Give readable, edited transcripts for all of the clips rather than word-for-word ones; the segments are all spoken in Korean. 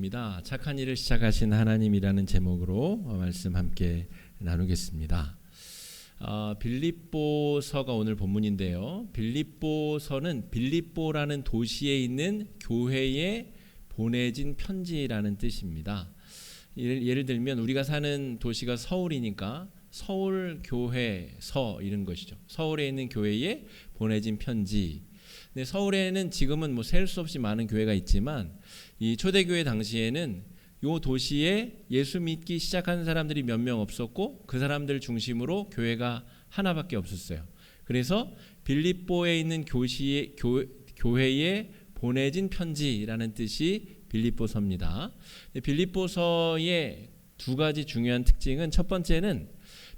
있습니다. 착한 일을 시작하신 하나님이라는 제목으로 말씀 함께 나누겠습니다. 빌립보서가 오늘 본문인데요. 빌립보서는 빌립보라는 도시에 있는 교회에 보내진 편지라는 뜻입니다. 예를 들면 우리가 사는 도시가 서울이니까 서울교회서 이런 것이죠. 서울에 있는 교회에 보내진 편지. 근데 서울에는 지금은 셀 수 없이 많은 교회가 있지만 이 초대교회 당시에는 이 도시에 예수 믿기 시작한 사람들이 몇 명 없었고 그 사람들 중심으로 교회가 하나밖에 없었어요. 그래서 빌립보에 있는 교회에 보내진 편지라는 뜻이 빌립보서입니다. 빌립보서의 두 가지 중요한 특징은, 첫 번째는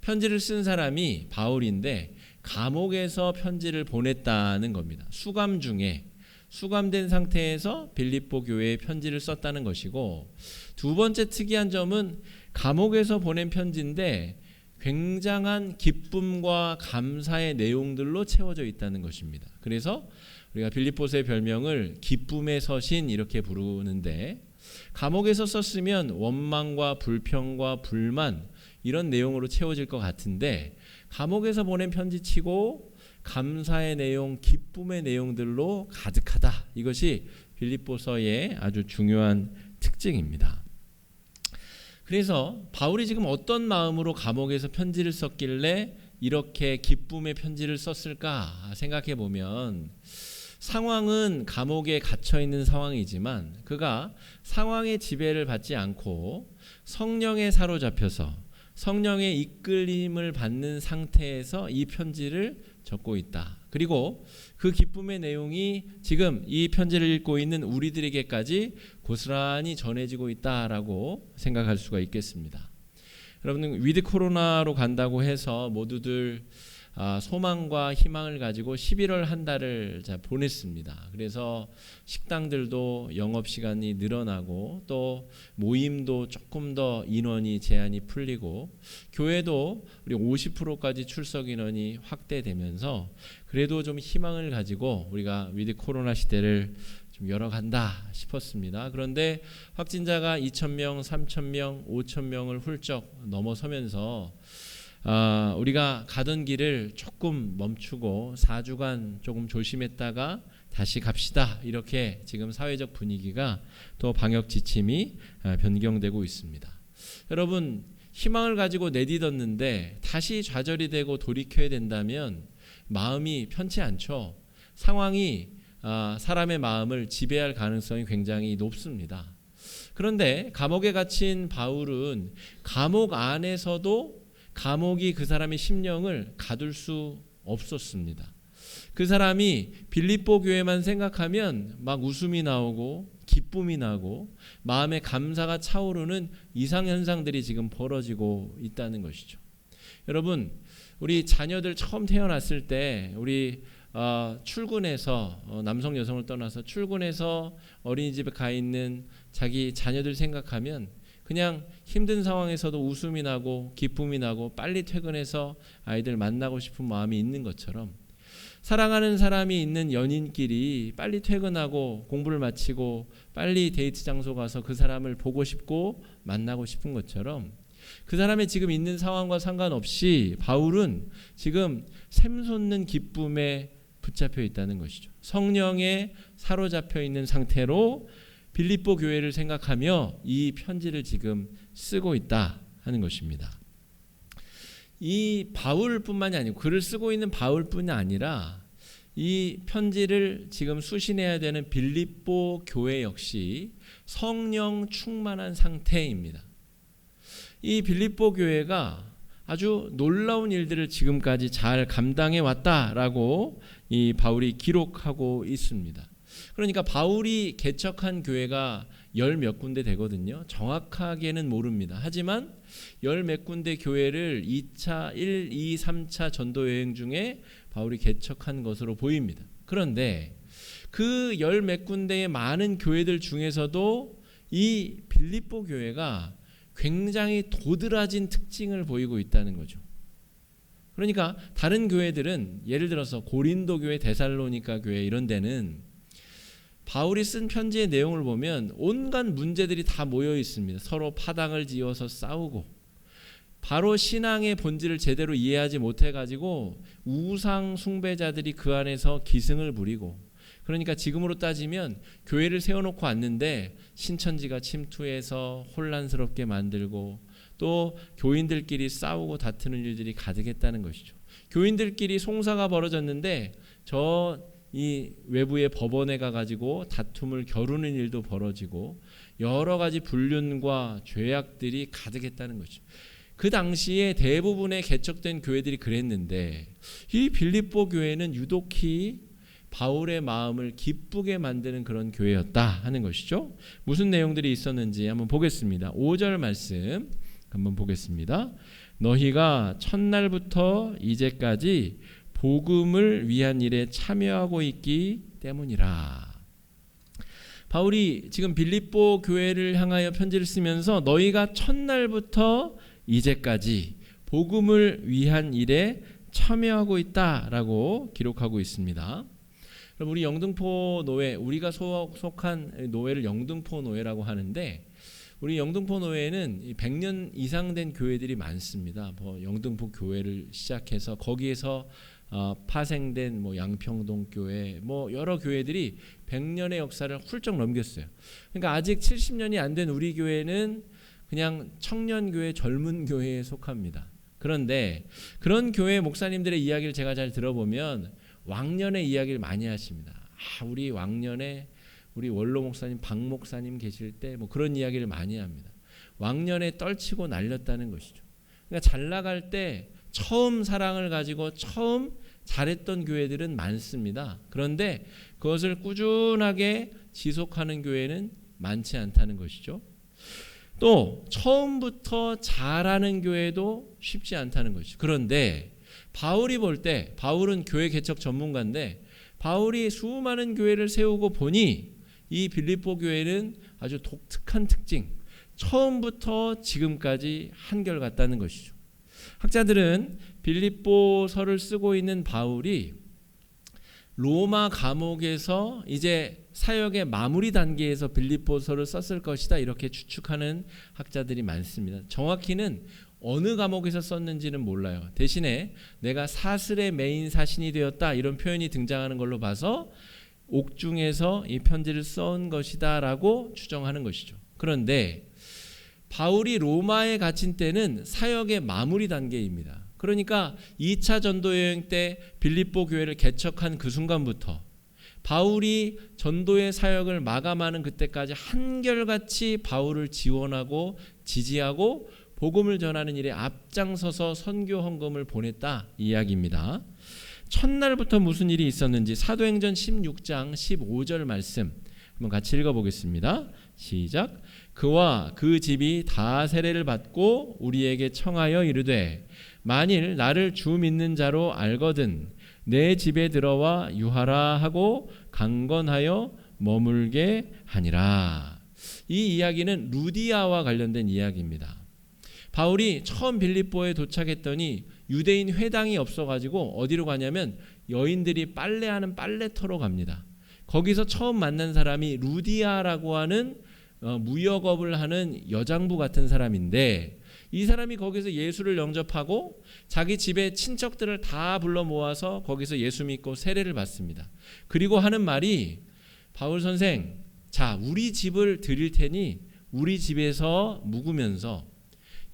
편지를 쓴 사람이 바울인데 감옥에서 편지를 보냈다는 겁니다. 수감 중에 수감된 상태에서 빌립보 교회에 편지를 썼다는 것이고, 두 번째 특이한 점은 감옥에서 보낸 편지인데 굉장한 기쁨과 감사의 내용들로 채워져 있다는 것입니다. 그래서 우리가 빌립보서의 별명을 기쁨의 서신 이렇게 부르는데, 감옥에서 썼으면 원망과 불평과 불만 이런 내용으로 채워질 것 같은데 감옥에서 보낸 편지치고 감사의 내용, 기쁨의 내용들로 가득하다. 이것이 빌립보서의 아주 중요한 특징입니다. 그래서 바울이 지금 어떤 마음으로 감옥에서 편지를 썼길래 이렇게 기쁨의 편지를 썼을까 생각해 보면, 상황은 감옥에 갇혀 있는 상황이지만 그가 상황의 지배를 받지 않고 성령에 사로잡혀서 성령의 이끌림을 받는 상태에서 이 편지를 적고 있다. 그리고 그 기쁨의 내용이 지금 이 편지를 읽고 있는 우리들에게까지 고스란히 전해지고 있다라고 생각할 수가 있겠습니다. 여러분, 위드 코로나로 간다고 해서 모두들 소망과 희망을 가지고 11월 한 달을 보냈습니다. 그래서 식당들도 영업시간이 늘어나고 또 모임도 조금 더 인원이 제한이 풀리고 교회도 우리 50%까지 출석 인원이 확대되면서 그래도 좀 희망을 가지고 우리가 위드 코로나 시대를 좀 열어간다 싶었습니다. 그런데 확진자가 2,000명, 3,000명, 5,000명을 훌쩍 넘어서면서 우리가 가던 길을 조금 멈추고 4주간 조금 조심했다가 다시 갑시다. 이렇게 지금 사회적 분위기가 또 방역 지침이 변경되고 있습니다. 여러분, 희망을 가지고 내딛었는데 다시 좌절이 되고 돌이켜야 된다면 마음이 편치 않죠. 상황이 사람의 마음을 지배할 가능성이 굉장히 높습니다. 그런데 감옥에 갇힌 바울은 감옥 안에서도 감옥이 그 사람의 심령을 가둘 수 없었습니다. 그 사람이 빌립보 교회만 생각하면 막 웃음이 나오고 기쁨이 나고 마음의 감사가 차오르는 이상현상들이 지금 벌어지고 있다는 것이죠. 여러분, 우리 자녀들 처음 태어났을 때 우리 출근해서 남성 여성을 떠나서 출근해서 어린이집에 가 있는 자기 자녀들 생각하면 그냥 힘든 상황에서도 웃음이 나고 기쁨이 나고 빨리 퇴근해서 아이들 만나고 싶은 마음이 있는 것처럼, 사랑하는 사람이 있는 연인끼리 빨리 퇴근하고 공부를 마치고 빨리 데이트 장소 가서 그 사람을 보고 싶고 만나고 싶은 것처럼, 그 사람의 지금 있는 상황과 상관없이 바울은 지금 샘솟는 기쁨에 붙잡혀 있다는 것이죠. 성령에 사로잡혀 있는 상태로 빌립보 교회를 생각하며 이 편지를 지금 쓰고 있다 하는 것입니다. 이 바울뿐만이 아니고 글을 쓰고 있는 바울뿐이 아니라 이 편지를 지금 수신해야 되는 빌립보 교회 역시 성령 충만한 상태입니다. 이 빌립보 교회가 아주 놀라운 일들을 지금까지 잘 감당해 왔다라고 이 바울이 기록하고 있습니다. 그러니까 바울이 개척한 교회가 열 몇 군데 되거든요. 정확하게는 모릅니다. 하지만 열 몇 군데 교회를 2차, 1, 2, 3차 전도 여행 중에 바울이 개척한 것으로 보입니다. 그런데 그 열 몇 군데의 많은 교회들 중에서도 이 빌립보 교회가 굉장히 도드라진 특징을 보이고 있다는 거죠. 그러니까 다른 교회들은 예를 들어서 고린도 교회, 데살로니가 교회 이런 데는 바울이 쓴 편지의 내용을 보면 온갖 문제들이 다 모여 있습니다. 서로 파당을 지어서 싸우고, 바로 신앙의 본질을 제대로 이해하지 못해가지고 우상 숭배자들이 그 안에서 기승을 부리고, 그러니까 지금으로 따지면 교회를 세워놓고 왔는데 신천지가 침투해서 혼란스럽게 만들고, 또 교인들끼리 싸우고 다투는 일들이 가득했다는 것이죠. 교인들끼리 송사가 벌어졌는데 이 외부의 법원에 가가지고 다툼을 겨루는 일도 벌어지고, 여러 가지 불륜과 죄악들이 가득했다는 것이죠. 그 당시에 대부분의 개척된 교회들이 그랬는데, 이 빌립보 교회는 유독히 바울의 마음을 기쁘게 만드는 그런 교회였다 하는 것이죠. 무슨 내용들이 있었는지 한번 보겠습니다. 5절 말씀 한번 보겠습니다. 너희가 첫날부터 이제까지 복음을 위한 일에 참여하고 있기 때문이라. 바울이 지금 빌립보 교회를 향하여 편지를 쓰면서 너희가 첫날부터 이제까지 복음을 위한 일에 참여하고 있다라고 기록하고 있습니다. 그럼 우리 영등포 노회, 우리가 속한 노회를 영등포 노회라고 하는데, 우리 영등포 노회는 100년 이상 된 교회들이 많습니다. 영등포 교회를 시작해서 거기에서 파생된 양평동 교회, 여러 교회들이 100년의 역사를 훌쩍 넘겼어요. 그러니까 아직 70년이 안 된 우리 교회는 그냥 청년교회, 젊은 교회에 속합니다. 그런데 그런 교회 목사님들의 이야기를 제가 잘 들어보면 왕년의 이야기를 많이 하십니다. 우리 왕년에 우리 원로 목사님, 박 목사님 계실 때 그런 이야기를 많이 합니다. 왕년에 떨치고 날렸다는 것이죠. 그러니까 잘 나갈 때 처음 사랑을 가지고 처음 잘했던 교회들은 많습니다. 그런데 그것을 꾸준하게 지속하는 교회는 많지 않다는 것이죠. 또 처음부터 잘하는 교회도 쉽지 않다는 것이죠. 그런데 바울이 볼 때, 바울은 교회 개척 전문가인데, 바울이 수많은 교회를 세우고 보니 이 빌립보 교회는 아주 독특한 특징, 처음부터 지금까지 한결같다는 것이죠. 학자들은 빌립보서를 쓰고 있는 바울이 로마 감옥에서 이제 사역의 마무리 단계에서 빌립보서를 썼을 것이다, 이렇게 추측하는 학자들이 많습니다. 정확히는 어느 감옥에서 썼는지는 몰라요. 대신에 내가 사슬의 메인 사신이 되었다, 이런 표현이 등장하는 걸로 봐서 옥중에서 이 편지를 써온 것이다 라고 추정하는 것이죠. 그런데 바울이 로마에 갇힌 때는 사역의 마무리 단계입니다. 그러니까 2차 전도 여행 때 빌립보 교회를 개척한 그 순간부터 바울이 전도의 사역을 마감하는 그때까지 한결같이 바울을 지원하고 지지하고 복음을 전하는 일에 앞장서서 선교 헌금을 보냈다, 이 이야기입니다. 첫날부터 무슨 일이 있었는지 사도행전 16장 15절 말씀 한번 같이 읽어보겠습니다. 시작. 그와 그 집이 다 세례를 받고 우리에게 청하여 이르되 만일 나를 주 믿는 자로 알거든 내 집에 들어와 유하라 하고 강건하여 머물게 하니라. 이 이야기는 루디아와 관련된 이야기입니다. 바울이 처음 빌립보에 도착했더니 유대인 회당이 없어가지고 어디로 가냐면 여인들이 빨래하는 빨래터로 갑니다. 거기서 처음 만난 사람이 루디아라고 하는 무역업을 하는 여장부 같은 사람인데, 이 사람이 거기서 예수를 영접하고 자기 집에 친척들을 다 불러 모아서 거기서 예수 믿고 세례를 받습니다. 그리고 하는 말이, 바울 선생, 자, 우리 집을 드릴 테니 우리 집에서 묵으면서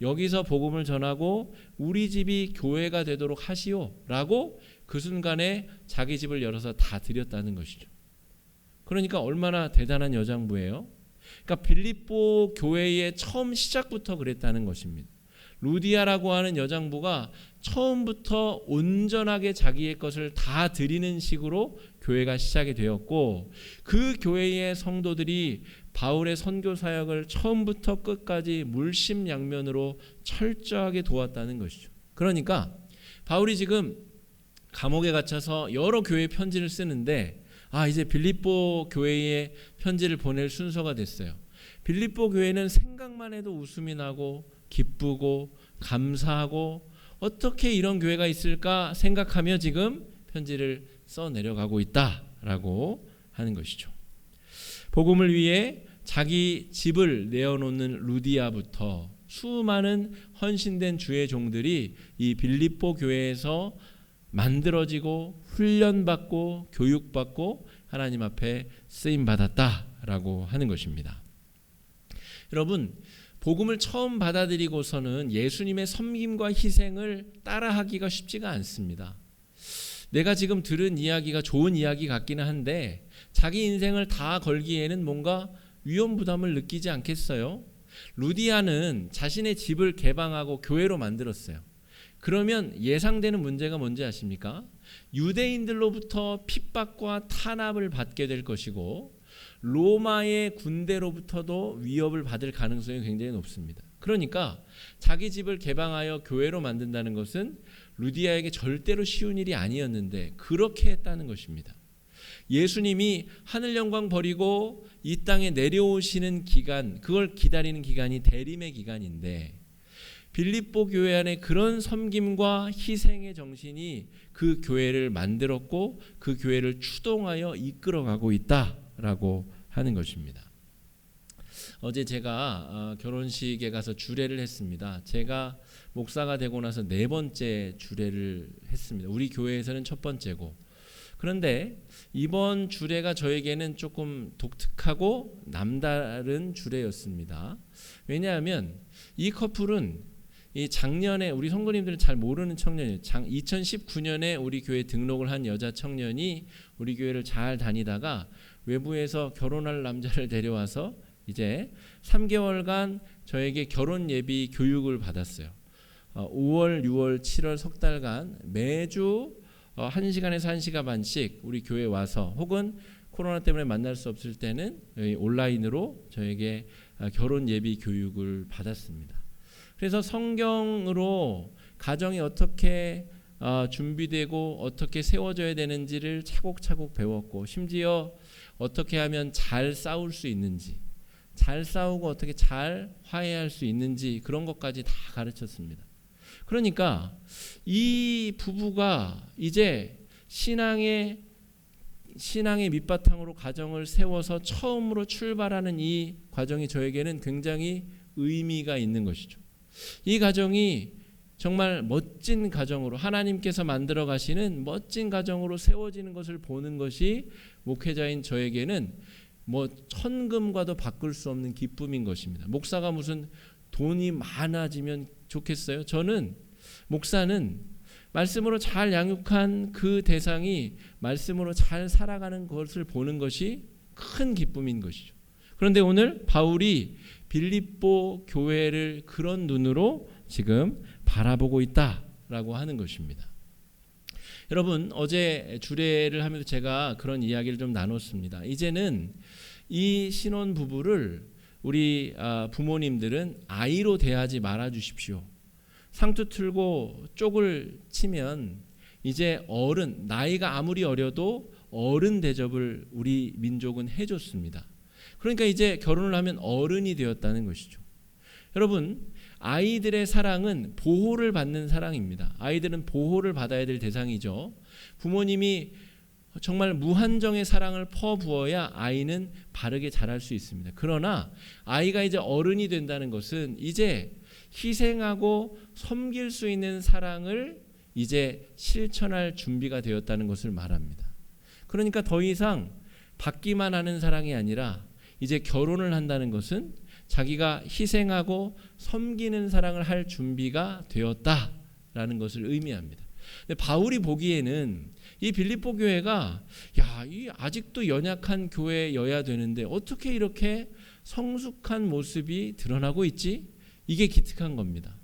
여기서 복음을 전하고 우리 집이 교회가 되도록 하시오 라고 그 순간에 자기 집을 열어서 다 드렸다는 것이죠. 그러니까 얼마나 대단한 여장부예요. 그러니까 빌립보 교회의 처음 시작부터 그랬다는 것입니다. 루디아라고 하는 여장부가 처음부터 온전하게 자기의 것을 다 드리는 식으로 교회가 시작이 되었고, 그 교회의 성도들이 바울의 선교 사역을 처음부터 끝까지 물심양면으로 철저하게 도왔다는 것이죠. 그러니까 바울이 지금 감옥에 갇혀서 여러 교회 편지를 쓰는데, 이제 빌립보 교회에 편지를 보낼 순서가 됐어요. 빌립보 교회는 생각만 해도 웃음이 나고 기쁘고 감사하고 어떻게 이런 교회가 있을까 생각하며 지금 편지를 써 내려가고 있다라고 하는 것이죠. 복음을 위해 자기 집을 내어놓는 루디아부터 수많은 헌신된 주의 종들이 이 빌립보 교회에서 만들어지고 훈련받고 교육받고 하나님 앞에 쓰임받았다라고 하는 것입니다. 여러분, 복음을 처음 받아들이고서는 예수님의 섬김과 희생을 따라하기가 쉽지가 않습니다. 내가 지금 들은 이야기가 좋은 이야기 같기는 한데 자기 인생을 다 걸기에는 뭔가 위험 부담을 느끼지 않겠어요? 루디아는 자신의 집을 개방하고 교회로 만들었어요. 그러면 예상되는 문제가 뭔지 아십니까? 유대인들로부터 핍박과 탄압을 받게 될 것이고 로마의 군대로부터도 위협을 받을 가능성이 굉장히 높습니다. 그러니까 자기 집을 개방하여 교회로 만든다는 것은 루디아에게 절대로 쉬운 일이 아니었는데 그렇게 했다는 것입니다. 예수님이 하늘 영광 버리고 이 땅에 내려오시는 기간, 그걸 기다리는 기간이 대림의 기간인데 빌립보 교회 안에 그런 섬김과 희생의 정신이 그 교회를 만들었고 그 교회를 추동하여 이끌어가고 있다라고 하는 것입니다. 어제 제가 결혼식에 가서 주례를 했습니다. 제가 목사가 되고 나서 4번째 주례를 했습니다. 우리 교회에서는 첫 번째고, 그런데 이번 주례가 저에게는 조금 독특하고 남다른 주례였습니다. 왜냐하면 이 커플은 이 작년에 우리 성도님들은 잘 모르는 청년이에요. 2019년에 우리 교회 등록을 한 여자 청년이 우리 교회를 잘 다니다가 외부에서 결혼할 남자를 데려와서 이제 3개월간 저에게 결혼 예비 교육을 받았어요. 5월, 6월, 7월 석 달간 매주 1시간에서 1시간 반씩 우리 교회에 와서 혹은 코로나 때문에 만날 수 없을 때는 온라인으로 저에게 결혼 예비 교육을 받았습니다. 그래서 성경으로 가정이 어떻게 준비되고 어떻게 세워져야 되는지를 차곡차곡 배웠고, 심지어 어떻게 하면 잘 싸울 수 있는지, 잘 싸우고 어떻게 잘 화해할 수 있는지 그런 것까지 다 가르쳤습니다. 그러니까 이 부부가 이제 신앙의 밑바탕으로 가정을 세워서 처음으로 출발하는 이 과정이 저에게는 굉장히 의미가 있는 것이죠. 이 가정이 정말 멋진 가정으로 하나님께서 만들어 가시는 멋진 가정으로 세워지는 것을 보는 것이 목회자인 저에게는 뭐 천금과도 바꿀 수 없는 기쁨인 것입니다. 목사가 무슨 돈이 많아지면 좋겠어요? 저는 목사는 말씀으로 잘 양육한 그 대상이 말씀으로 잘 살아가는 것을 보는 것이 큰 기쁨인 것이죠. 그런데 오늘 바울이 빌립보 교회를 그런 눈으로 지금 바라보고 있다라고 하는 것입니다. 여러분, 어제 주례를 하면서 제가 그런 이야기를 좀 나눴습니다. 이제는 이 신혼 부부를 우리 부모님들은 아이로 대하지 말아 주십시오. 상투 틀고 쪽을 치면 이제 어른, 나이가 아무리 어려도 어른 대접을 우리 민족은 해줬습니다. 그러니까 이제 결혼을 하면 어른이 되었다는 것이죠. 여러분, 아이들의 사랑은 보호를 받는 사랑입니다. 아이들은 보호를 받아야 될 대상이죠. 부모님이 정말 무한정의 사랑을 퍼부어야 아이는 바르게 자랄 수 있습니다. 그러나 아이가 이제 어른이 된다는 것은 이제 희생하고 섬길 수 있는 사랑을 이제 실천할 준비가 되었다는 것을 말합니다. 그러니까 더 이상 받기만 하는 사랑이 아니라 이제 결혼을 한다는 것은 자기가 희생하고 섬기는 사랑을 할 준비가 되었다라는 것을 의미합니다. 근데 바울이 보기에는 이 빌립보 교회가 이 아직도 연약한 교회여야 되는데 어떻게 이렇게 성숙한 모습이 드러나고 있지? 이게 기특한 겁니다.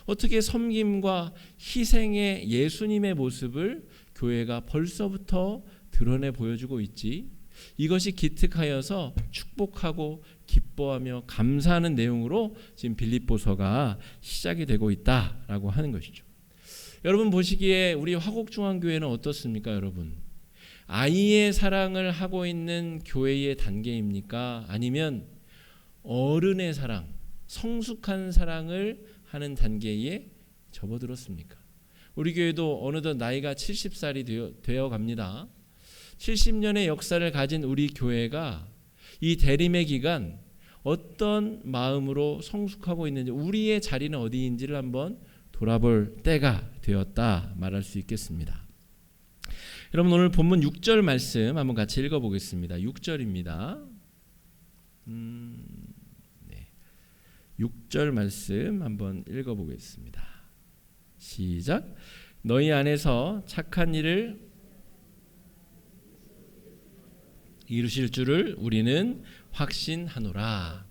어떻게 섬김과 희생의 예수님의 모습을 교회가 벌써부터 드러내 보여주고 있지? 이것이 기특하여서 축복하고 기뻐하며 감사하는 내용으로 지금 빌립보서가 시작이 되고 있다라고 하는 것이죠. 여러분 보시기에 우리 화곡중앙교회는 어떻습니까, 여러분? 아이의 사랑을 하고 있는 교회의 단계입니까? 아니면 어른의 사랑, 성숙한 사랑을 하는 단계에 접어들었습니까? 우리 교회도 어느덧 나이가 70살이 되어 갑니다. 70년의 역사를 가진 우리 교회가 이 대림의 기간 어떤 마음으로 성숙하고 있는지, 우리의 자리는 어디인지를 한번 돌아볼 때가 되었다 말할 수 있겠습니다. 여러분, 오늘 본문 6절 말씀 한번 같이 읽어보겠습니다. 6절입니다. 6절 말씀 한번 읽어보겠습니다. 시작. 너희 안에서 착한 일을 이루실 줄을 우리는 확신하노라.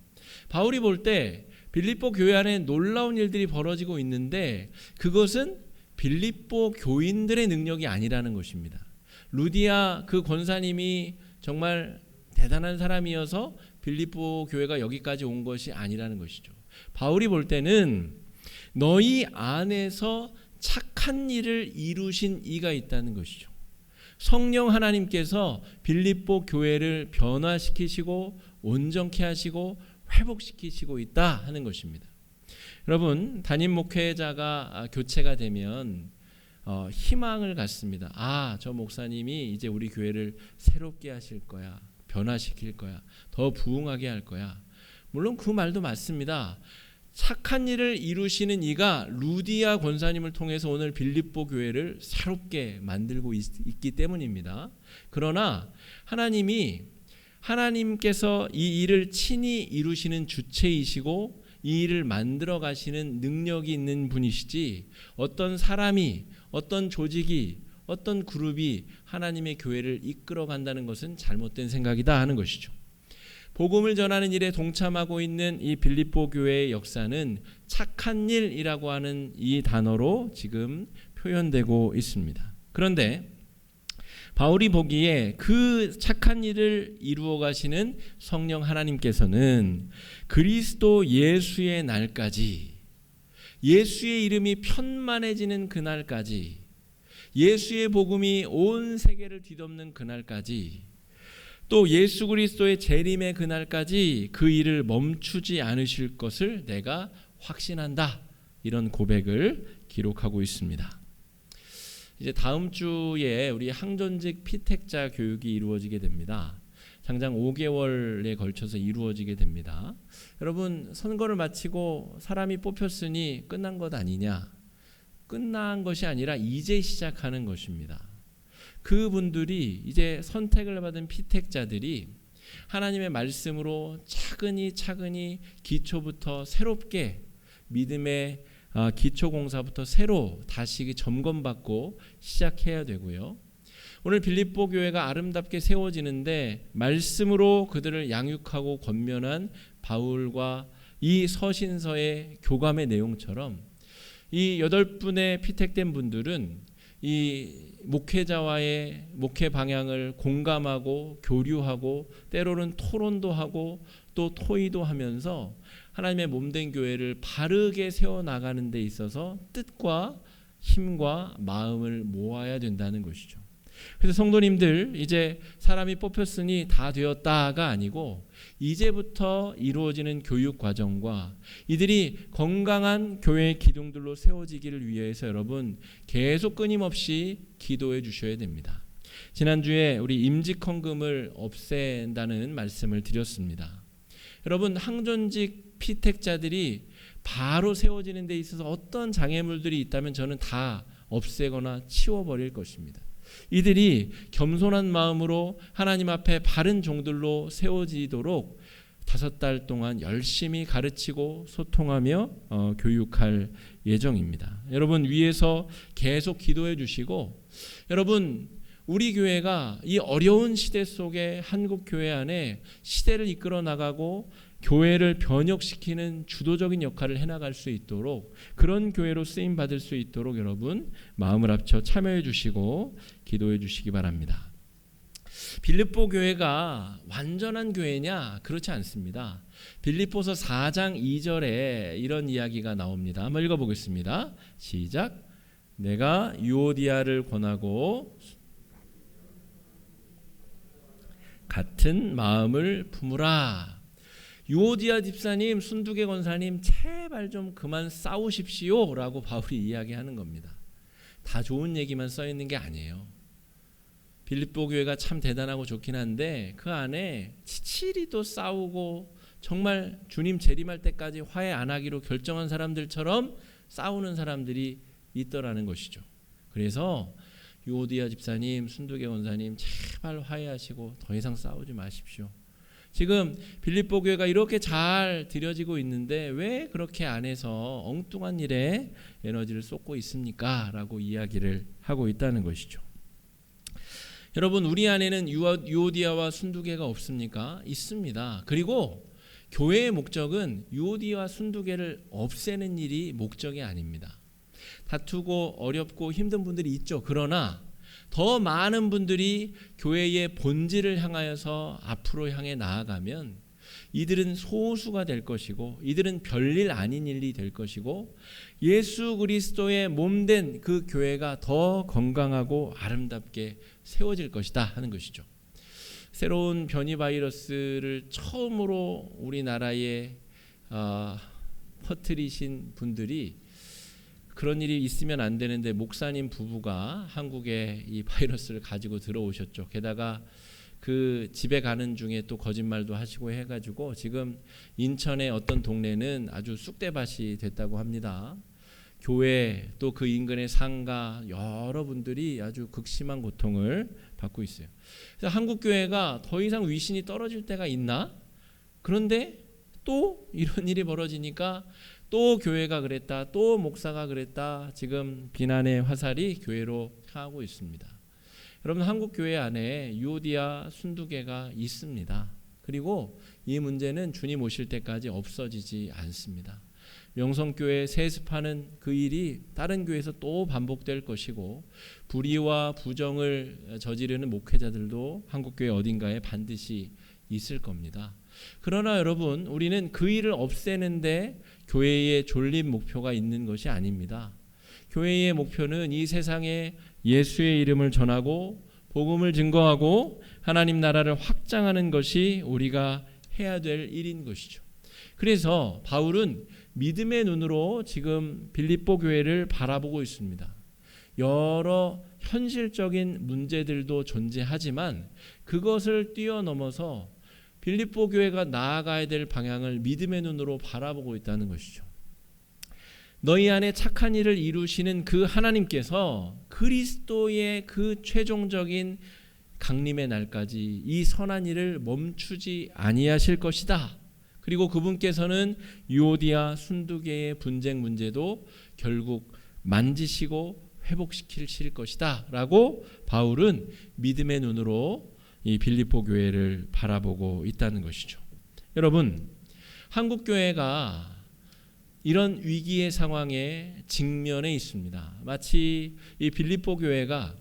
바울이 볼 때 빌립보 교회 안에 놀라운 일들이 벌어지고 있는데 그것은 빌립보 교인들의 능력이 아니라는 것입니다. 루디아 그 권사님이 정말 대단한 사람이어서 빌립보 교회가 여기까지 온 것이 아니라는 것이죠. 바울이 볼 때는 너희 안에서 착한 일을 이루신 이가 있다는 것이죠. 성령 하나님께서 빌립보 교회를 변화시키시고 온전케 하시고 회복시키시고 있다 하는 것입니다. 여러분, 담임 목회자가 교체가 되면 희망을 갖습니다. 저 목사님이 이제 우리 교회를 새롭게 하실 거야, 변화시킬 거야, 더 부흥하게 할 거야. 물론 그 말도 맞습니다. 착한 일을 이루시는 이가 루디아 권사님을 통해서 오늘 빌립보 교회를 새롭게 만들고 있기 때문입니다. 그러나 하나님께서 이 일을 친히 이루시는 주체이시고 이 일을 만들어 가시는 능력이 있는 분이시지, 어떤 사람이, 어떤 조직이, 어떤 그룹이 하나님의 교회를 이끌어 간다는 것은 잘못된 생각이다 하는 것이죠. 복음을 전하는 일에 동참하고 있는 이 빌립보 교회의 역사는 착한 일이라고 하는 이 단어로 지금 표현되고 있습니다. 그런데 바울이 보기에 그 착한 일을 이루어 가시는 성령 하나님께서는 그리스도 예수의 날까지, 예수의 이름이 편만해지는 그날까지, 예수의 복음이 온 세계를 뒤덮는 그날까지, 또 예수 그리스도의 재림의 그날까지 그 일을 멈추지 않으실 것을 내가 확신한다. 이런 고백을 기록하고 있습니다. 이제 다음 주에 우리 항전직 피택자 교육이 이루어지게 됩니다. 장장 5개월에 걸쳐서 이루어지게 됩니다. 여러분, 선거를 마치고 사람이 뽑혔으니 끝난 것 아니냐? 끝난 것이 아니라 이제 시작하는 것입니다. 그분들이 이제 선택을 받은 피택자들이 하나님의 말씀으로 차근히 기초부터 새롭게, 믿음의 기초공사부터 새로 다시 점검받고 시작해야 되고요. 오늘 빌립보 교회가 아름답게 세워지는데 말씀으로 그들을 양육하고 권면한 바울과 이 서신서의 교감의 내용처럼 이 8분의 피택된 분들은 이 목회자와의 목회 방향을 공감하고 교류하고 때로는 토론도 하고 또 토의도 하면서 하나님의 몸된 교회를 바르게 세워나가는 데 있어서 뜻과 힘과 마음을 모아야 된다는 것이죠. 그래서 성도님들, 이제 사람이 뽑혔으니 다 되었다가 아니고 이제부터 이루어지는 교육 과정과 이들이 건강한 교회의 기둥들로 세워지기를 위해서 여러분 계속 끊임없이 기도해 주셔야 됩니다. 지난주에 우리 임직 헌금을 없앤다는 말씀을 드렸습니다. 여러분, 항전직 피택자들이 바로 세워지는 데 있어서 어떤 장애물들이 있다면 저는 다 없애거나 치워버릴 것입니다. 이들이 겸손한 마음으로 하나님 앞에 바른 종들로 세워지도록 5달 동안 열심히 가르치고 소통하며 교육할 예정입니다. 여러분, 위에서 계속 기도해 주시고, 여러분, 우리 교회가 이 어려운 시대 속에 한국 교회 안에 시대를 이끌어 나가고 교회를 변혁시키는 주도적인 역할을 해나갈 수 있도록, 그런 교회로 쓰임 받을 수 있도록 여러분 마음을 합쳐 참여해 주시고 기도해 주시기 바랍니다. 빌립보 교회가 완전한 교회냐? 그렇지 않습니다. 빌립보서 4장 2절에 이런 이야기가 나옵니다. 한번 읽어보겠습니다. 시작. 내가 유오디아를 권하고 같은 마음을 품으라. 유오디아 집사님, 순두개 권사님, 제발 좀 그만 싸우십시오 라고 바울이 이야기하는 겁니다. 다 좋은 얘기만 써 있는 게 아니에요. 빌립보 교회가 참 대단하고 좋긴 한데 그 안에 치치리도 싸우고 정말 주님 재림할 때까지 화해 안 하기로 결정한 사람들처럼 싸우는 사람들이 있더라는 것이죠. 그래서 유오디아 집사님, 순두계 원사님 제발 화해하시고 더 이상 싸우지 마십시오. 지금 빌립보 교회가 이렇게 잘 드려지고 있는데 왜 그렇게 안에서 엉뚱한 일에 에너지를 쏟고 있습니까? 라고 이야기를 하고 있다는 것이죠. 여러분, 우리 안에는 유오디아와 순두계가 없습니까? 있습니다. 그리고 교회의 목적은 유오디아와 순두계를 없애는 일이 목적이 아닙니다. 다투고 어렵고 힘든 분들이 있죠. 그러나 더 많은 분들이 교회의 본질을 향하여서 앞으로 향해 나아가면 이들은 소수가 될 것이고 이들은 별일 아닌 일이 될 것이고 예수 그리스도의 몸된 그 교회가 더 건강하고 아름답게 세워질 것이다 하는 것이죠. 새로운 변이 바이러스를 처음으로 우리나라에 퍼뜨리신 분들이 그런 일이 있으면 안 되는데 목사님 부부가 한국에 이 바이러스를 가지고 들어오셨죠. 게다가 그 집에 가는 중에 또 거짓말도 하시고 해가지고 지금 인천의 어떤 동네는 아주 쑥대밭이 됐다고 합니다. 교회 또 그 인근의 상가 여러분들이 아주 극심한 고통을 받고 있어요. 그래서 한국 교회가 더 이상 위신이 떨어질 때가 있나? 그런데 또 이런 일이 벌어지니까 또 교회가 그랬다, 또 목사가 그랬다. 지금 비난의 화살이 교회로 향하고 있습니다. 여러분, 한국 교회 안에 유오디아, 순두계가 있습니다. 그리고 이 문제는 주님 오실 때까지 없어지지 않습니다. 명성교회 세습하는 그 일이 다른 교회에서 또 반복될 것이고 불의와 부정을 저지르는 목회자들도 한국교회 어딘가에 반드시 있을 겁니다. 그러나 여러분, 우리는 그 일을 없애는데 교회의 졸린 목표가 있는 것이 아닙니다. 교회의 목표는 이 세상에 예수의 이름을 전하고 복음을 증거하고 하나님 나라를 확장하는 것이 우리가 해야 될 일인 것이죠. 그래서 바울은 믿음의 눈으로 지금 빌립보 교회를 바라보고 있습니다. 여러 현실적인 문제들도 존재하지만 그것을 뛰어넘어서 빌립보 교회가 나아가야 될 방향을 믿음의 눈으로 바라보고 있다는 것이죠. 너희 안에 착한 일을 이루시는 그 하나님께서 그리스도의 그 최종적인 강림의 날까지 이 선한 일을 멈추지 아니하실 것이다. 그리고 그분께서는 유오디아, 순두계의 분쟁 문제도 결국 만지시고 회복시키실 것이다 라고 바울은 믿음의 눈으로 이 빌립보 교회를 바라보고 있다는 것이죠. 여러분, 한국 교회가 이런 위기의 상황에 직면해 있습니다. 마치 이 빌립보 교회가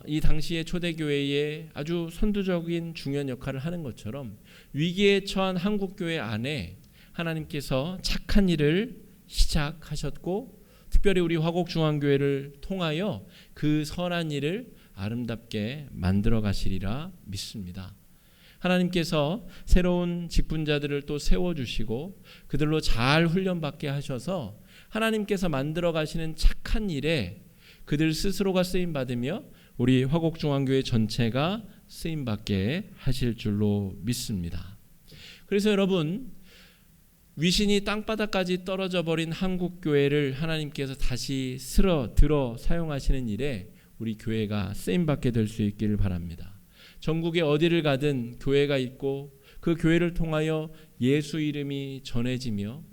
이 당시의 초대교회의 아주 선두적인 중요한 역할을 하는 것처럼 위기에 처한 한국교회 안에 하나님께서 착한 일을 시작하셨고 특별히 우리 화곡중앙교회를 통하여 그 선한 일을 아름답게 만들어 가시리라 믿습니다. 하나님께서 새로운 직분자들을 또 세워주시고 그들로 잘 훈련받게 하셔서 하나님께서 만들어 가시는 착한 일에 그들 스스로가 쓰임받으며 우리 화곡중앙교회 전체가 쓰임받게 하실 줄로 믿습니다. 그래서 여러분, 위신이 땅바닥까지 떨어져 버린 한국교회를 하나님께서 다시 들어 사용하시는 일에 우리 교회가 쓰임받게 될 수 있기를 바랍니다. 전국에 어디를 가든 교회가 있고 그 교회를 통하여 예수 이름이 전해지며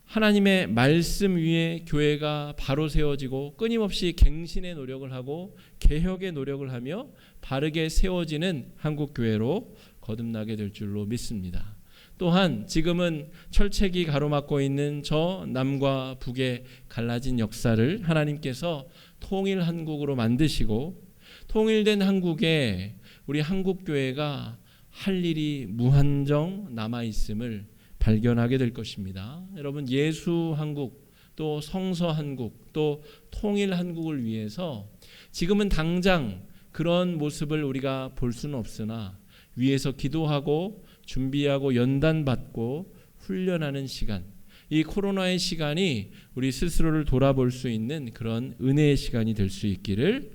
하나님의 말씀 위에 교회가 바로 세워지고 끊임없이 갱신의 노력을 하고 개혁의 노력을 하며 바르게 세워지는 한국교회로 거듭나게 될 줄로 믿습니다. 또한 지금은 철책이 가로막고 있는 저 남과 북의 갈라진 역사를 하나님께서 통일 한국으로 만드시고 통일된 한국에 우리 한국교회가 할 일이 무한정 남아있음을 발견하게 될 것입니다. 여러분, 예수 한국, 또 성서 한국, 또 통일 한국을 위해서 지금은 당장 그런 모습을 우리가 볼 수는 없으나 위에서 기도하고 준비하고 연단받고 훈련하는 시간, 이 코로나의 시간이 우리 스스로를 돌아볼 수 있는 그런 은혜의 시간이 될 수 있기를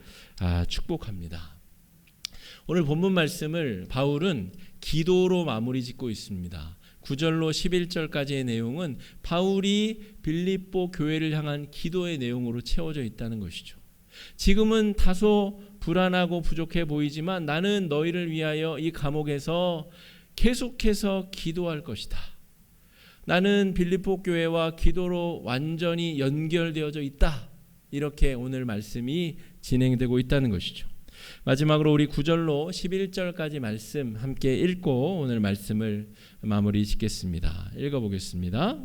축복합니다. 오늘 본문 말씀을 바울은 기도로 마무리 짓고 있습니다. 9절로 11절까지의 내용은 바울이 빌립보 교회를 향한 기도의 내용으로 채워져 있다는 것이죠. 지금은 다소 불안하고 부족해 보이지만 나는 너희를 위하여 이 감옥에서 계속해서 기도할 것이다. 나는 빌립보 교회와 기도로 완전히 연결되어져 있다. 이렇게 오늘 말씀이 진행되고 있다는 것이죠. 마지막으로 우리 9절로 11절까지 말씀 함께 읽고 오늘 말씀을 마무리 짓겠습니다. 읽어보겠습니다.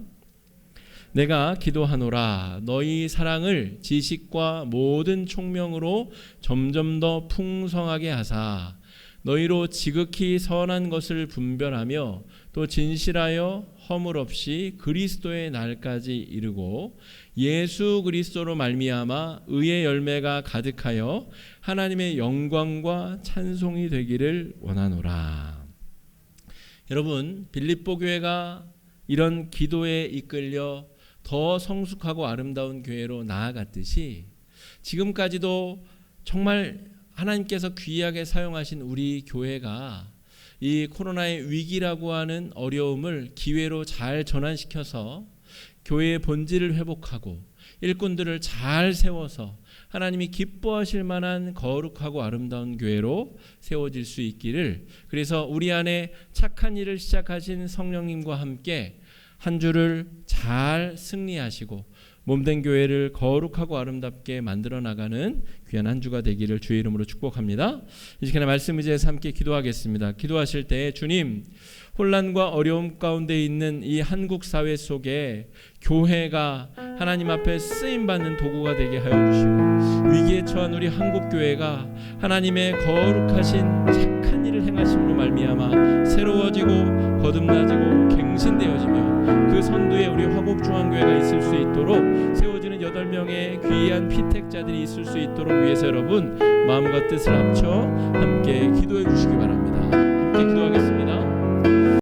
내가 기도하노라 너희 사랑을 지식과 모든 총명으로 점점 더 풍성하게 하사 너희로 지극히 선한 것을 분별하며 또 진실하여 허물 없이 그리스도의 날까지 이르고 예수 그리스도로 말미암아 의의 열매가 가득하여 하나님의 영광과 찬송이 되기를 원하노라. 여러분, 빌립보 교회가 이런 기도에 이끌려 더 성숙하고 아름다운 교회로 나아갔듯이 지금까지도 정말 하나님께서 귀하게 사용하신 우리 교회가 이 코로나의 위기라고 하는 어려움을 기회로 잘 전환시켜서 교회의 본질을 회복하고 일꾼들을 잘 세워서 하나님이 기뻐하실 만한 거룩하고 아름다운 교회로 세워질 수 있기를, 그래서 우리 안에 착한 일을 시작하신 성령님과 함께 한 주를 잘 승리하시고 몸된 교회를 거룩하고 아름답게 만들어 나가는 귀한 한 주가 되기를 주의 이름으로 축복합니다. 이 시간에 말씀 의지해서 함께 기도하겠습니다. 기도하실 때 주님, 혼란과 어려움 가운데 있는 이 한국 사회 속에 교회가 하나님 앞에 쓰임받는 도구가 되게 하여 주시고 위기에 처한 우리 한국 교회가 하나님의 거룩하신 착한 일을 행하심으로 말미암아 새로워지고 거듭나지고 갱신되어지며 그 선두에 우리 화곡중앙교회가 있을 수 있도록 세워지는 8명의 귀한 피택자들이 있을 수 있도록 위해서 여러분 마음과 뜻을 합쳐 함께